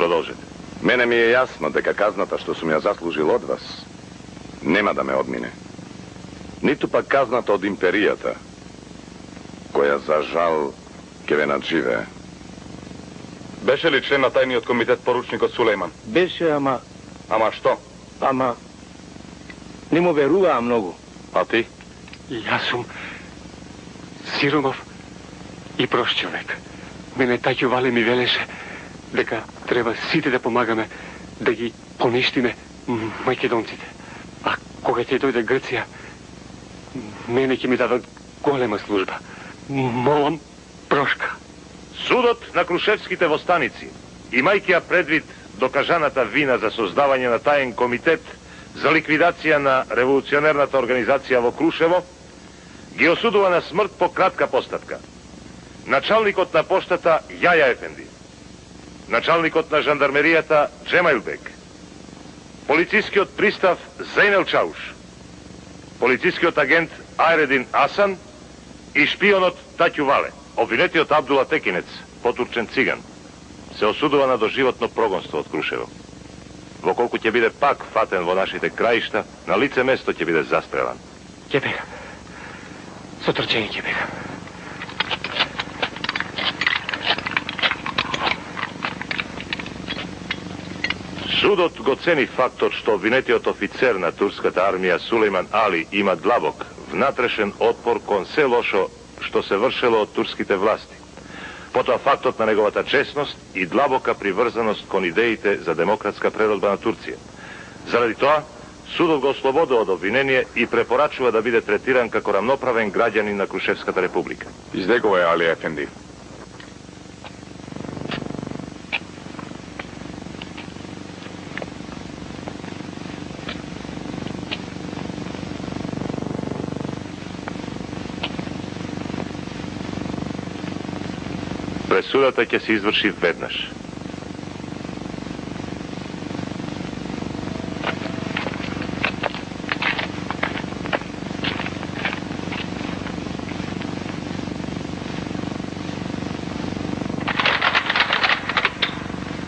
Продолжите. Мене ми е ясно дека казната што сум ја заслужил од вас нема да ме одмине. Ниту пак казната од империјата, која за жал ќе ве надживее. Беше ли член на тајниот комитет поручникот Сулејман? Беше, ама... Ама што? Ама... не му веруваа многу. А ти? Јас сум сиромав и прост човек. Мене Таќо Вале ми велеше дека треба сите да помагаме да ги поништиме македонците. А кога ќе дојде Грција, мене ќе ми дадат голема служба. Молам, Прошка. Судот на крушевските востаници, имајќи ја предвид докажаната вина за создавање на таен комитет за ликвидација на револуционерната организација во Крушево, ги осудува на смрт по кратка постапка началникот на поштата Јаја Ефенди, началникот на жандармеријата Джемајлбек, полицискиот пристав Зейнел Чауш, полицискиот агент Айредин Асан и шпионот Таќу Вале. Обвинетиот Абдула Текинец, потурчен циган, се осудува на доживотно прогонство од Крушево. Во колку ќе биде пак фатен во нашите краишта, на лице место ќе биде застрелан. Ќе бегам. Со трчење ќе бегам. Судот го цени фактот што обвинетиот офицер на турската армија Сулејман Али има длабок внатрешен отпор кон се лошо што се вршело од турските власти. Потоа фактот на неговата честност и длабока приврзаност кон идеите за демократска преродба на Турција. Заради тоа, судот го ослободува од обвинение и препорачува да биде третиран како рамноправен граѓанин на Крушевската република. Издегува е Али Ефенди. Пресудата ќе се изврши веднаш.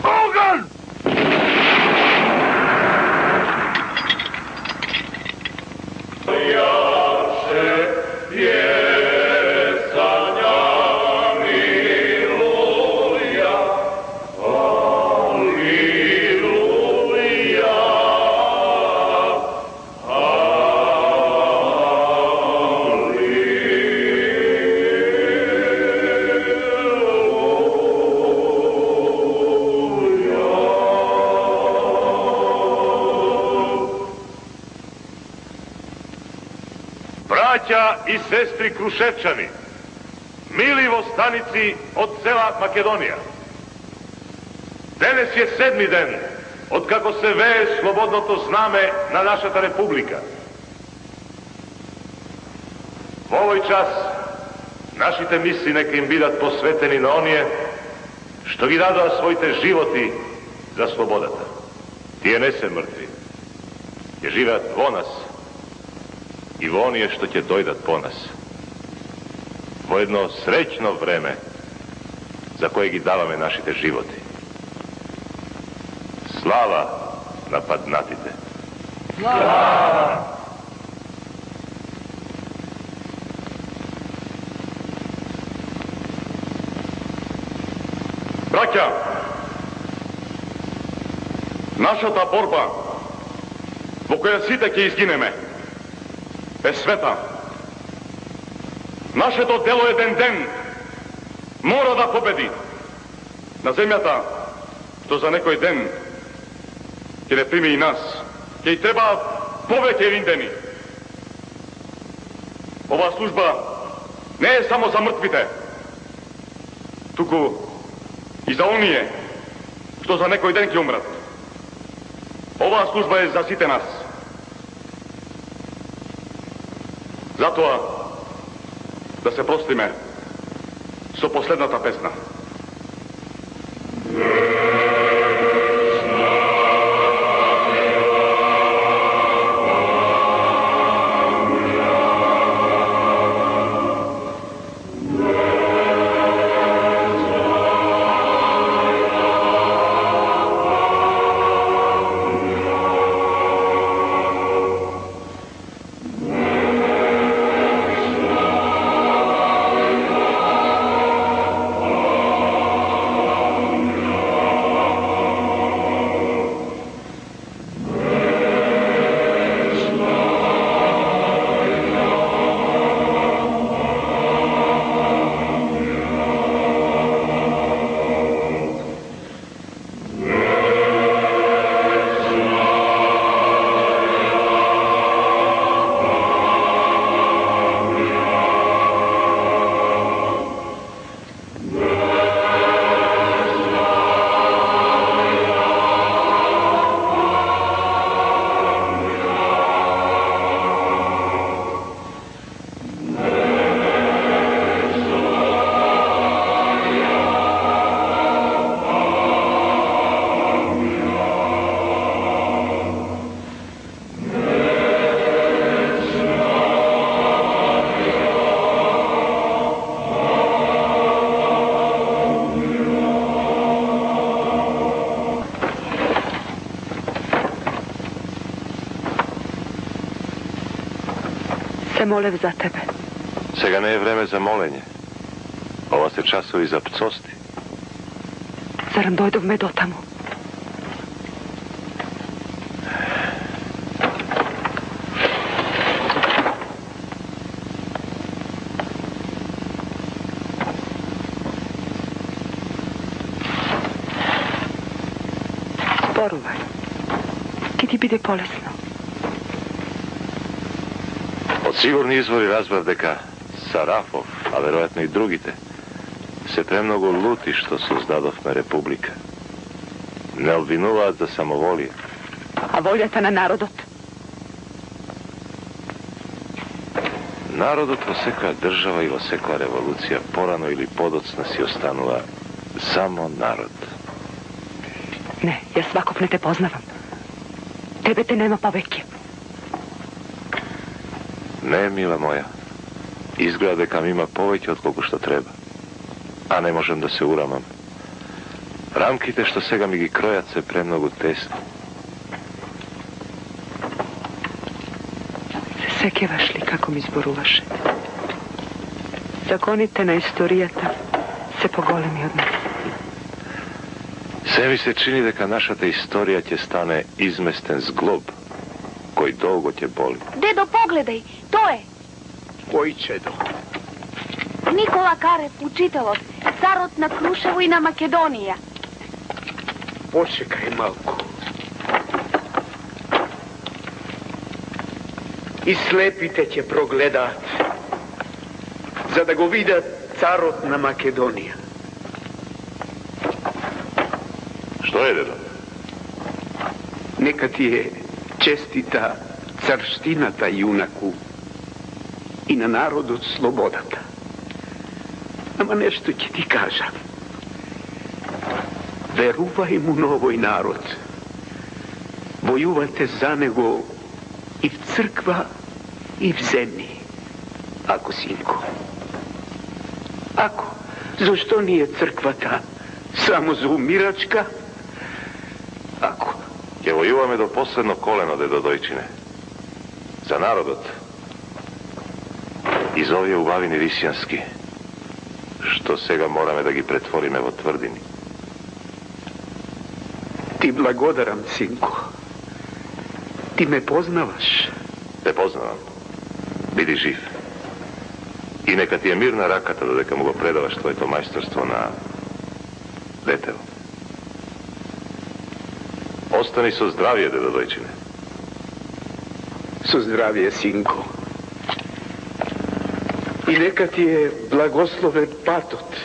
Оган! Браќа и сестри крушевчани, мили востаници од цела Македонија. Денес е 7-ми ден од како се вее слободното знаме на нашата република. Во овој час нашите мисли нека им бидат посветени на оние што ги дадоа своите животи за слободата. Тие не се мртви, ќе живеат во нас и во оние што ќе дојдат по нас. Во едно среќно време за кое ги даваме нашите животи. Слава на паднатите! Слава! Браќа, нашата борба во која сите ќе изгинеме е света. Нашето дело еден ден мора да победи. На земјата, што за некој ден ќе не прими и нас, ќе и треба повеќе риндени. Оваа служба не е само за мртвите, туку и за оние што за некој ден ќе умрат. Оваа служба е за сите нас. Затоа да се простиме со последната песна. se molев za tebe. Сега не е време за моленje. Ова се часови за пцости. Зарем дојдовме до таму? Зборувај. Ке ти биде полесно. Од сигурни извори разбрав дека Сарафов, а веројатно и другите, се премногу лути што создадовме република. Не обвинуваат за самоволие. А волјата на народот? Народот во секоја држава и во секоја револуција порано или подоцна си останува само народ. Не, јас сваков не те познавам. Тебе те нема повеќе. Не, мила моја. Изгледа дека ми има повеќе од колку што треба. А не можем да се урамам. Рамките што сега ми ги кројат се премногу тесни. Се сеќаваш ли како ми зборуваше? Законите на историјата се поголеми од нас. Се ми се чини дека нашата историја ќе стане изместен зглоб, кој долго ќе боли. Дедо, погледај, тоа е. Кој чедо? Никола Карев, учителот, царот на Крушево и на Македонија. Почекај малку. И слепите ќе прогледаат, за да го видат царот на Македонија. Што е, дедо? Нека ти е честита царштината, јунаку, и на народот слободата. Ама нешто ќе ти кажам. Верувај му на овој народ. Војувате за него и в црква, и в земји. Ако, синко. Ако, зашто ни е црквата само за умирачка? Ако. Ќе војуваме до последно колено, дедо дојчине. За народот. И за овие убавини рисјански, што сега мораме да ги претвориме во тврдини. Ти благодарам, синко. Ти ме познаваш. Те познавам. Биди жив. И нека ти е мирна раката додека му го предаваш твоето мајсторство на детево. Остани со здравие, дедо дојчине. Со здравие, синко. И нека ти е благословен патот